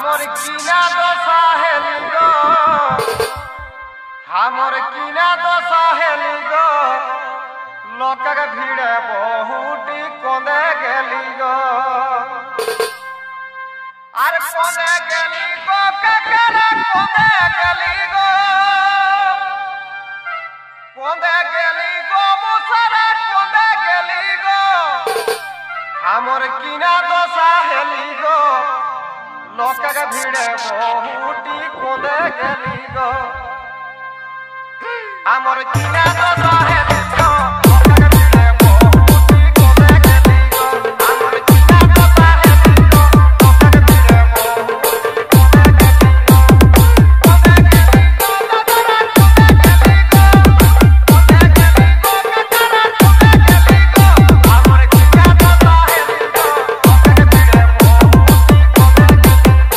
हमर किना दशा हेली गो हमर किना दशा हेली गो लोकक भीड़ बहुटी कोंदे गेली गो अरे कोंदे गेली गो ककरा कोंदे गेली गो मुसरा कोंदे गेली गो हमर किना दशा हेली गो लोकक भीड़ बहुटी कोंदे गेली गो हमर किना दशा हेली गो लोकक भीड़ बहुटी कोंदे गेली गो हमर किना दशा हेली गो लोकक भीड़ बहुटी कोंदे गेली गो कोंदे गेली गो दादरा कोंदे गेली गो कोंदे गेली गो ककरा कोंदे गेली गो हमर किना दशा हेली गो लोकक भीड़ बहुटी कोंदे गेली गो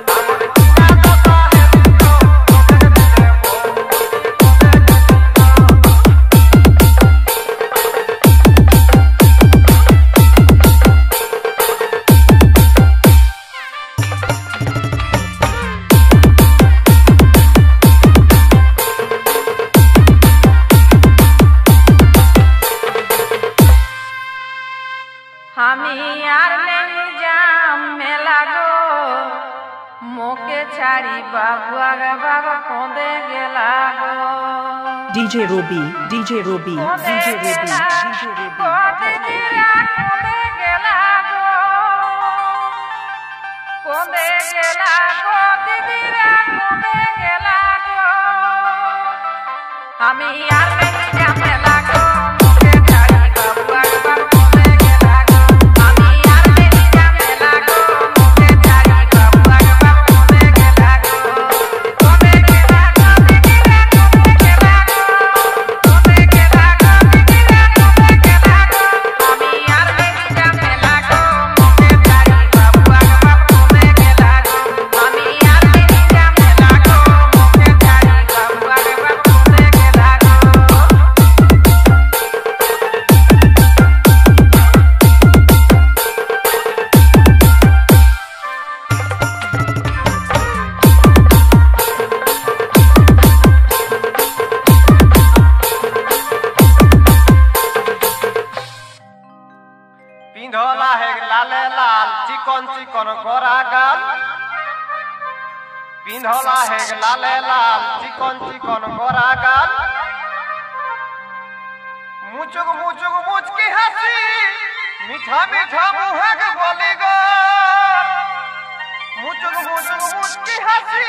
हमर किना दशा हेली गो लोकक भीड़ हमी यार नहीं जाम मेला गो मोके छाड़ी बाबुआ गा बाबा कोंदे गेला गो DJ Robi, DJ Robi, DJ Robi, DJ Robi. कोंदे गेला गो कोंदे गेला गो दीदीरा कोंदे गेला गो हमी यार नहीं जाम मेला गो मोके छाड़ी बाबुआ गा बाबा कोंदे गेला गो हमी यार नहीं जाम मेला गो मोके छाड़ी बाबुआ गा बाबा कोंदे गेला गो कोंदे गेला गो दीदीरा कोंदे गेला गो कोंदे गेला गो दीदीरा कोंदे गेला गो हमी यार नहीं जाम मेला गो मोके छाड़ी बाबुआ गा बाबा कोंदे गेला गो हमी यार नहीं जाम मेला गो मोके छाड़ी बाबुआ गा बाबा कोंदे गेला गो पिंधला है लाले लाल चिकन चिकन गोरा गाल पिंधला है लाले लाल चिकन चिकन गोरा गाल मुचुक मुचकी हंसी मीठा मीठा मुँह के बोली गो मुचुक मुचकी हंसी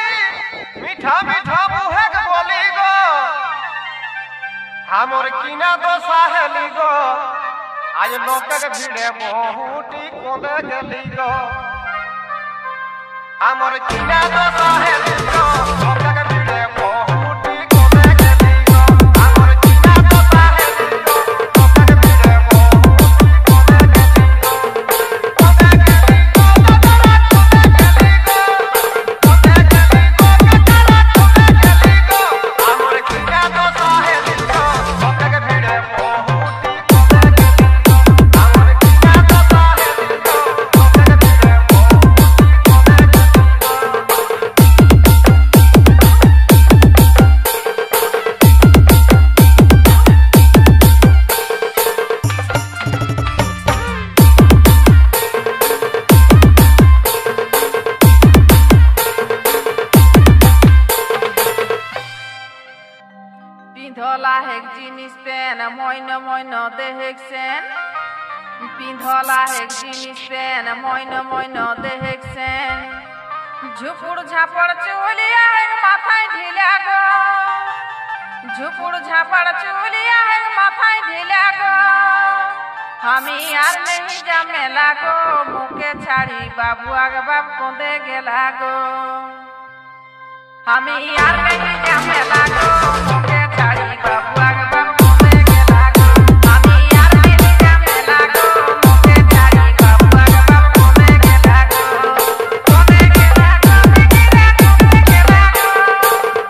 मीठा मीठा मुँह के बोली गो हमर किना दशा हेली गो आज लोकक भीड़ बहुटी कोंदे गेली गो हमर किना दशा हेली गो लोकक भीड़ बहुटी कोंदे गेली गो हमर किना दशा हेली गो लोकक भीड़ बहुटी कोंदे गेली गो कोंदे गेली गो दादरा कोंदे गेली गो कोंदे गेली गो ककरा कोंदे गेली गो हमर किना दशा हेली गो लोकक भीड़ बहुटी कोंदे गेली गो हमर किना दशा हेली गो लोकक भीड़ बहुटी कोंदे गेली गो पिंधला हेक जिनिस पेन मोइन मोइन देहेक्सेन पिंधला हेक जिनिस पेन मोइन देहेक्सेन झुपुर झापड़ चुलिया हेक माथाय ढिला गो झुपुर झापड़ चुलिया हेक माथाय ढिला गो हमी यार नहीं जमेला गो मुके छाड़ी बाबुआ गा बाप कोंदे गेला गो हमी यार नहीं जमेला गो मुके छाड़ी बाबुआ गा बाप कोंदे गेला गो हमी यार नहीं जमेला गो मुके छाड़ी बाबुआ गा बाप कोंदे गेला गो कोंदे गेला गो दीदीरा कोंदे गेला गो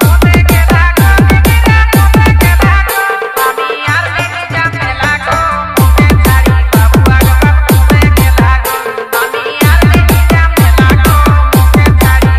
कोंदे गेला गो दीदीरा कोंदे गेला गो हमी यार नहीं जमेला गो मुके छाड़ी बाबुआ गा बाप कोंदे गेला गो हमी यार नहीं जमेला गो मुके छाड़ी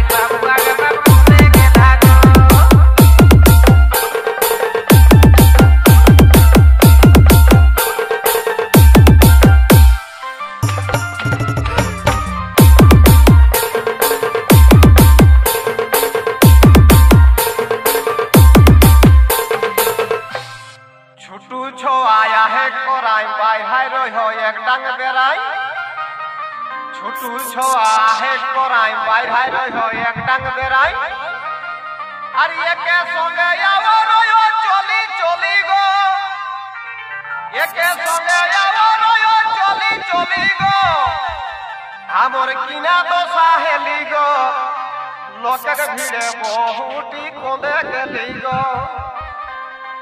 ভাই ভাই রই এক টাং বেড়াই আর একে সঙ্গে আও রই চলি চলি গো একে সঙ্গে আও রই চলি চলি গো আমার কিনা দশা হেলি গো লোকের ভিড়ে বহুটি কোঁদে গেলি গো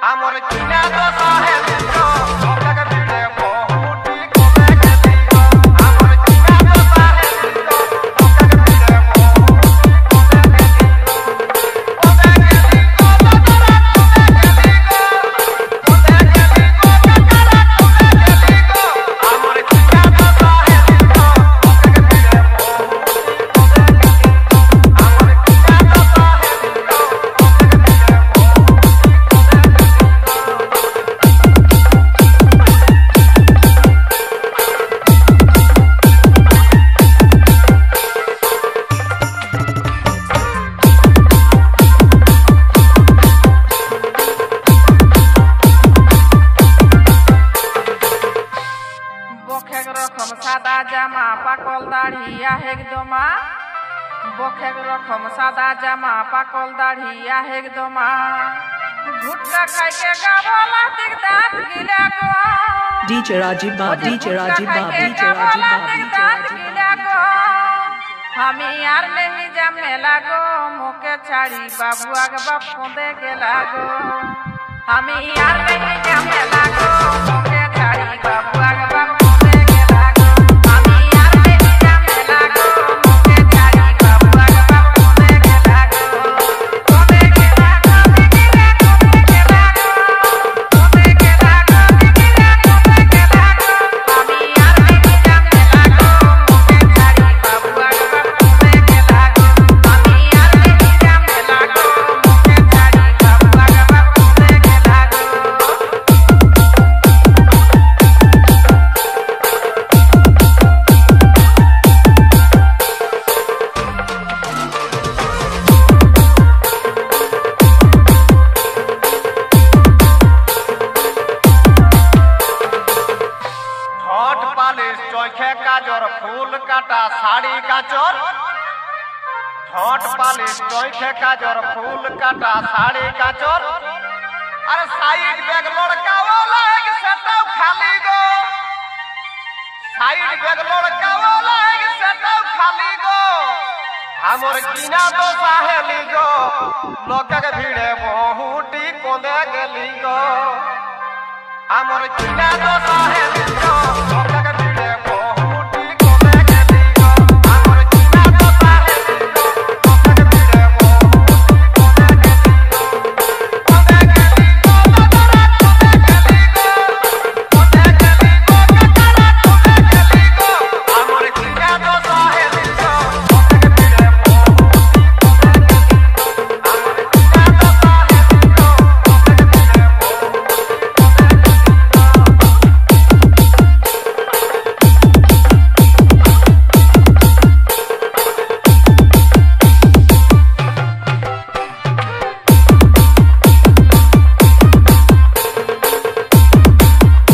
আমার কিনা দশা হেলি গো লোকের ভিড়ে বহুটি কোঁদে গেলি গো আমার কিনা দশা হেলি গো লোকের ভিড়ে বহুটি কোঁদে গেলি গো কোঁদে গেলি গো দাদারা কোঁদে গেলি গো কাকারা কোঁদে গেলি গো আমার কিনা দশা হেলি গো লোকের ভিড়ে বহুটি কোঁদে গেলি গো আমার কিনা দশা হেলি গো লোকের ভিড়ে বখেক রকম সাদা জামা পাকল দাড়িয়া একদমা বখেক রকম সাদা জামা পাকল দাড়িয়া একদমা ভুট্টা খাইকে গাবলা দিক দাঁত গিলা গো DJ Rajiv Bab, DJ Rajiv Bab, DJ Rajiv Bab, DJ Rajiv Bab. আমি আর নেহি জামে লাগো মুখে ছাড়ি বাবু আগে বাপ কোঁদে গেলা গো আমি আর নেহি জামে লাগো মুখে ছাড়ি বাবু আগে বাপ কোঁদে গেলা গো আমি আর নেহি জামে লাগো মুখে ছাড়ি বাবু আগে বাপ কোঁদে গেলা গো কোঁদে গেলা গো কোঁদে গেলা গো কোঁদে গেলা গো কোঁদে গেলা গো আমি আর নেহি জামে লাগো মুখে ছাড়ি বাবু আগে বাপ কোঁদে গেলা গো আমি আর নেহি জামে লাগো মুখে ছাড়ি বাবু আগে বাপ কোঁদে গেলা গো ঠোঁট পালিশ চোখে কাজর ফুল কাটা শাড়ি কাচর ঠোঁট পালিশ চোখে কাজর ফুল কাটা শাড়ি কাচর আরে সাইড ব্যাগ লড়কাও লাগ সেটাও খালি গো সাইড ব্যাগ লড়কাও লাগ সেটাও খালি গো আমার কিনা তো সাহেলি গো লোকের ভিড়ে বহুটি কোঁদে গেলি গো আমার কিনা তো সাহেলি গো লোকের ভিড়ে বহুটি কোঁদে গেলি গো আমার কিনা তো সাহেলি গো লোকের ভিড়ে বহুটি কোঁদে গেলি গো কোঁদে গেলি গো দাদারা কোঁদে গেলি গো কোঁদে গেলি গো কাকারা কোঁদে গেলি গো আমার কিনা তো সাহেলি গো লোকের ভিড়ে বহুটি কোঁদে গেলি গো আমার কিনা তো সাহেলি গো লোকের ভিড়ে বহুটি কোঁদে গেলি গো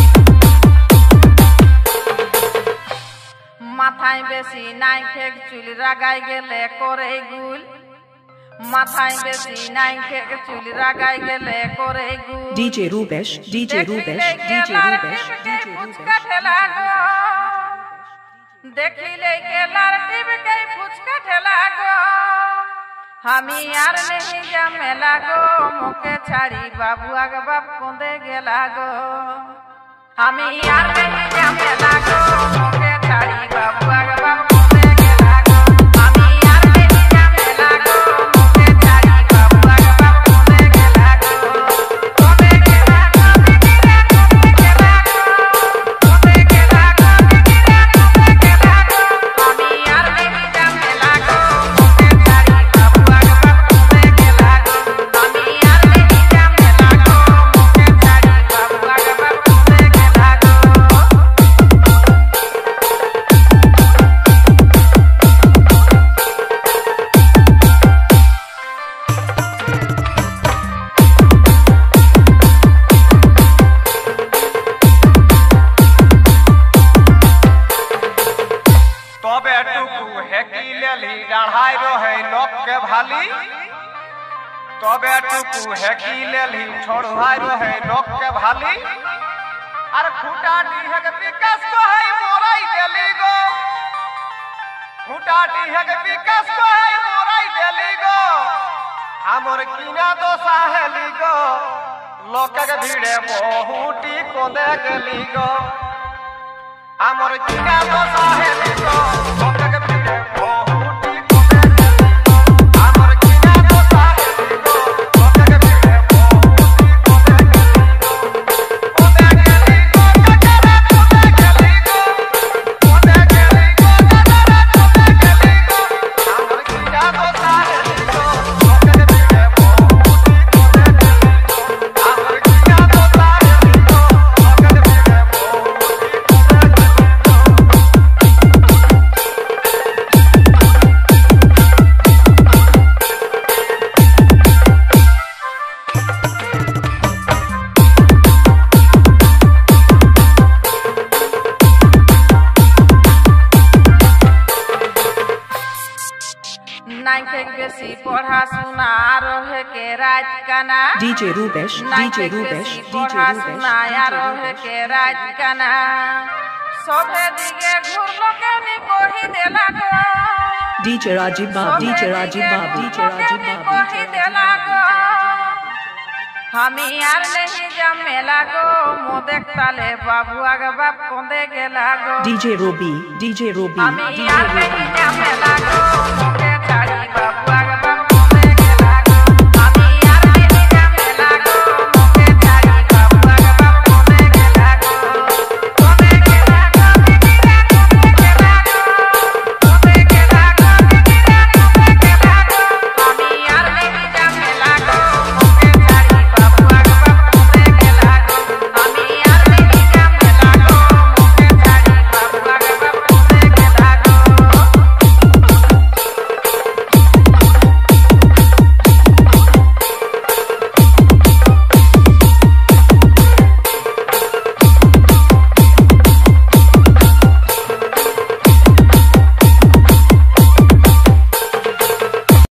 মাথায় বেশি নাই খেক চুল রাগাই গেলে করে গুল মাথায় বেশি নাই খেক চুল রাগাই গেলে করে গুল DJ Rubesh, DJ Rubesh, DJ Rubesh, DJ fuchka Rubesh. ঠেলা গো দেখিলে গেলার টিপকে ফুচকা ঠেলা গো আমি আর নেহি জামে লাগো মুখে ছাড়ি বাবু আগে বাপ কোঁদে গেলা গো আমি আর নেহি জামে লাগো মুখে ছাড়ি বাবু আগে বাপ কোঁদে গেলা গো আমি আর নেহি জামে লাগো মুখে ছাড়ি বাবু আগে বাপ কোঁদে গেলা গো কোঁদে গেলা গো কোঁদে গেলা গো কোঁদে গেলা গো কোঁদে গেলা গো আমি আর নেহি জামে লাগো মুখে ছাড়ি বাবু আগে বাপ কোঁদে গেলা গো আমি আর নেহি জামে লাগো মুখে ছাড়ি বাবু আগে বাপ কোঁদে গেলা গো रहे नक के भाली तबे टुकू है की लेली छोड़ुआई रहे नक के भाली अरे खूटा डीहे के विकास को है मोराई देली गो खूटा डीहे के विकास को है मोराई देली गो हमर किना दो साहेली गो लोक के भीड़े बहुटी कोंदे गेली गो हमर किना दो साहेली गो लोक के भीड़े बहुटी कोंदे गेली गो हमर किना दो साहेली गो लोक के भीड़े बहुटी कोंदे गेली गो कोंदे गेली गो ककरे कोंदे गेली गो कोंदे गेली गो ककरे कोंदे गेली गो हमर किना दो साहेली गो लोक के भीड़े बहुटी कोंदे गेली गो हमर किना दो साहेली गो लोक के भीड़े बहुटी कोंदे गेली गो नाइन के बेसी पढ़ा सुना रहे के राज काना DJ Rubesh, DJ Rubesh, DJ पढ़ा Rubesh, सुनाया रहे के राज काना सोभे दिगे घुरलो के नी कोही देला गो DJ Rajiv Bab, DJ Rajiv Bab, DJ Rajiv Bab, कोही देला गो हमी यार नहीं जमेला गो मो देखता ले बाबू आगे बाप कोंदे गेला गो DJ Robi, DJ Robi, हमी DJ यार Robi. नहीं जमेला गो